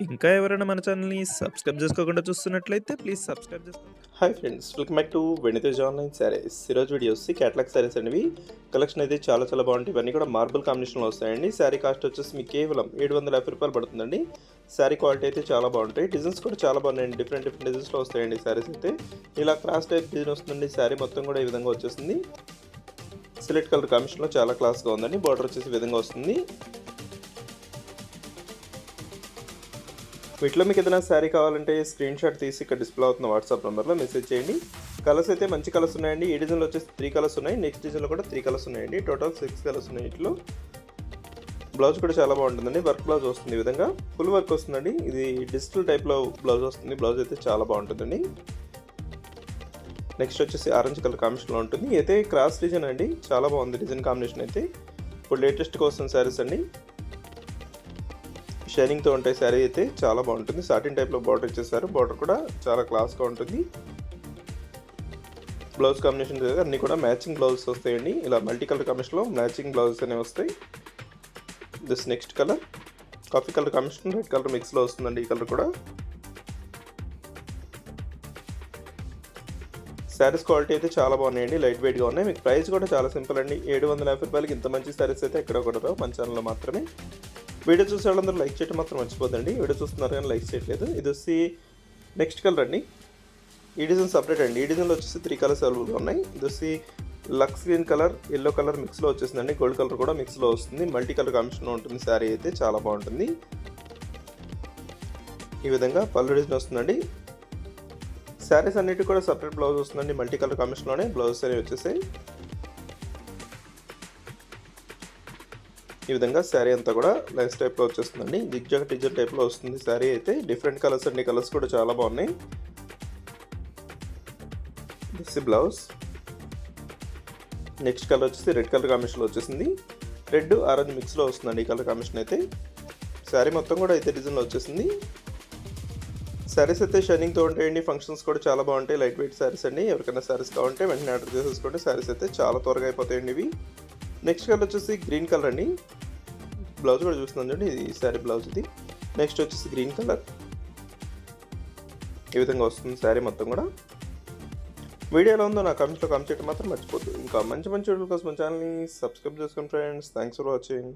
ఇంకా ఎవరైనా మన ఛానల్‌ని సబ్స్క్రైబ్ చేసుకోకుండా చూస్తున్నట్లయితే ప్లీజ్ సబ్స్క్రైబ్ చేసుకోండి. Hi friends, welcome back to వెనితేజ్ online saris. ఈరోజు వీడియో వచ్చి క్యాటలాగ్ శారీస్ అనేవి కలెక్షన్ అయితే చాలా బాగుంటాయి. ఇవన్నీ కూడా మార్బుల్ కాంబినేషన్లో వస్తాయండి. శారీ కాస్ట్ వచ్చేసి మీకు కేవలం ₹750 పడుతుందండి. శారీ క్వాలిటీ అయితే చాలా బాగుంటాయి. డిజైన్స్ కూడా చాలా బాగున్నాయండి. డిఫరెంట్ డిజైన్స్లో వస్తాయండి శారీస్ అయితే. ఇలా క్రాస్ టైప్ డిజైన్ వస్తుందండి. శారీ మొత్తం కూడా ఈ విధంగా వచ్చేసింది. సిలెక్ట్ కలర్ కాంబినేషన్లో చాలా క్లాస్గా ఉందండి. బార్డర్ వచ్చేసి ఈ విధంగా వస్తుంది. వీటిలో మీకు ఏదైనా శారీ కావాలంటే స్క్రీన్ షాట్ తీసి ఇక్కడ డిస్ప్లే అవుతున్న వాట్సాప్ నెంబర్లో మెసేజ్ చేయండి. కలర్స్ అయితే మంచి కలర్స్ ఉన్నాయండి. ఈ డిజైన్లో వచ్చేసి 3 కలర్స్ ఉన్నాయి. నెక్స్ట్ డిజైన్లో కూడా 3 కలర్స్ ఉన్నాయండి. టోటల్ 6 కలర్స్ ఉన్నాయి. వీటిలో బ్లౌజ్ కూడా చాలా బాగుంటుందండి. వర్క్ బ్లౌజ్ వస్తుంది. ఈ విధంగా ఫుల్ వర్క్ వస్తుందండి. ఇది డిజిటల్ టైప్లో బ్లౌజ్ వస్తుంది. బ్లౌజ్ అయితే చాలా బాగుంటుందండి. నెక్స్ట్ వచ్చేసి ఆరెంజ్ కలర్ కాంబినేషన్లో ఉంటుంది. అయితే క్రాస్ డిజైన్ అండి, చాలా బాగుంది డిజైన్ కాంబినేషన్ అయితే. ఇప్పుడు లేటెస్ట్గా వస్తున్న శారీస్ అండి. షైనింగ్తో ఉంటాయి. శారీ అయితే చాలా బాగుంటుంది. సాటిన్ టైప్లో బార్డర్ ఇచ్చేసారు. బార్డర్ కూడా చాలా క్లాస్గా ఉంటుంది. బ్లౌజ్ కాంబినేషన్ అన్నీ కూడా మ్యాచింగ్ బ్లౌజెస్ వస్తాయండి. ఇలా మల్టీ కలర్ కాంబినేషన్లో మ్యాచింగ్ బ్లౌజెస్ అనేవి వస్తాయి. This next colour coffee colour combination red colour మిక్స్లో వస్తుందండి. ఈ కలర్ కూడా. శారీస్ క్వాలిటీ అయితే చాలా బాగున్నాయండి. లైట్ వెయిట్గా ఉన్నాయి. మీకు ప్రైస్ కూడా చాలా సింపుల్ అండి. ₹750 ఇంత మంచి శారీస్ అయితే ఎక్కడ కూడా మన ఛానల్లో మాత్రమే. వీడియో చూసే వాళ్ళందరూ లైక్ చేయడం మాత్రం మర్చిపోద్దండి. వీడియో చూస్తున్నారు కానీ లైక్ చేయట్లేదు. ఇది వచ్చి నెక్స్ట్ కలర్ అండి. ఈ డిజైన్ సపరేట్ అండి. ఈ డిజైన్లో వచ్చేసి 3 కలర్స్ అవైలబుల్గా ఉన్నాయి. ఇది వచ్చి లక్స్ గ్రీన్ కలర్, ఎల్లో కలర్ మిక్స్లో వచ్చేసిందండి. గోల్డ్ కలర్ కూడా మిక్స్లో వస్తుంది. మల్టీ కలర్ కాంబినేషన్లో ఉంటుంది. శారీ అయితే చాలా బాగుంటుంది. ఈ విధంగా పళ్ళు డిజైన్ వస్తుందండి. శారీస్ అన్నిటికీ కూడా సపరేట్ బ్లౌజ్ వస్తుందండి. మల్టీ కలర్ కాంబినేషన్లోనే బ్లౌజెస్ అనేవి వచ్చేసాయి. ఈ విధంగా శారీ అంతా కూడా లైన్స్ టైప్లో వచ్చేస్తుందండి. జిగ్జాగ్ డిజైన్ టైప్లో వస్తుంది శారీ అయితే. డిఫరెంట్ కలర్స్ అండి. కలర్స్ కూడా చాలా బాగున్నాయి. This blouse. నెక్స్ట్ కలర్ వచ్చేసి రెడ్ కలర్ కాంబినేషన్లో వచ్చేసింది. రెడ్ ఆరెంజ్ మిక్స్లో వస్తుందండి ఈ కలర్ కాంబినేషన్ అయితే. శారీ మొత్తం కూడా అయితే డిజైన్లో వచ్చేసింది. శారీస్ అయితే షైనింగ్తో ఉంటాయండి. ఫంక్షన్స్ కూడా చాలా బాగుంటాయి. లైట్ వెయిట్ శారీస్ అండి. ఎవరికైనా శారీస్ కావాలంటే వెంటనే ఆర్డర్ చేసేసుకోండి. శారీస్ అయితే చాలా త్వరగా అయిపోతాయండి ఇవి. నెక్స్ట్ కలర్ వచ్చేసి గ్రీన్ కలర్ అండి. బ్లౌజ్ కూడా చూస్తున్నాను చూడండి. ఇది శారీ బ్లౌజ్ ఇది. నెక్స్ట్ వచ్చేసి గ్రీన్ కలర్. ఈ విధంగా వస్తుంది శారీ మొత్తం కూడా. వీడియో ఎలా ఉందో నా కామెంట్స్లో కామెంట్ చేయడం మాత్రం మర్చిపోద్దు. ఇంకా మంచి వీడియోల కోసం మన ఛానల్ని సబ్స్క్రైబ్ చేసుకోండి ఫ్రెండ్స్. Thanks for watching.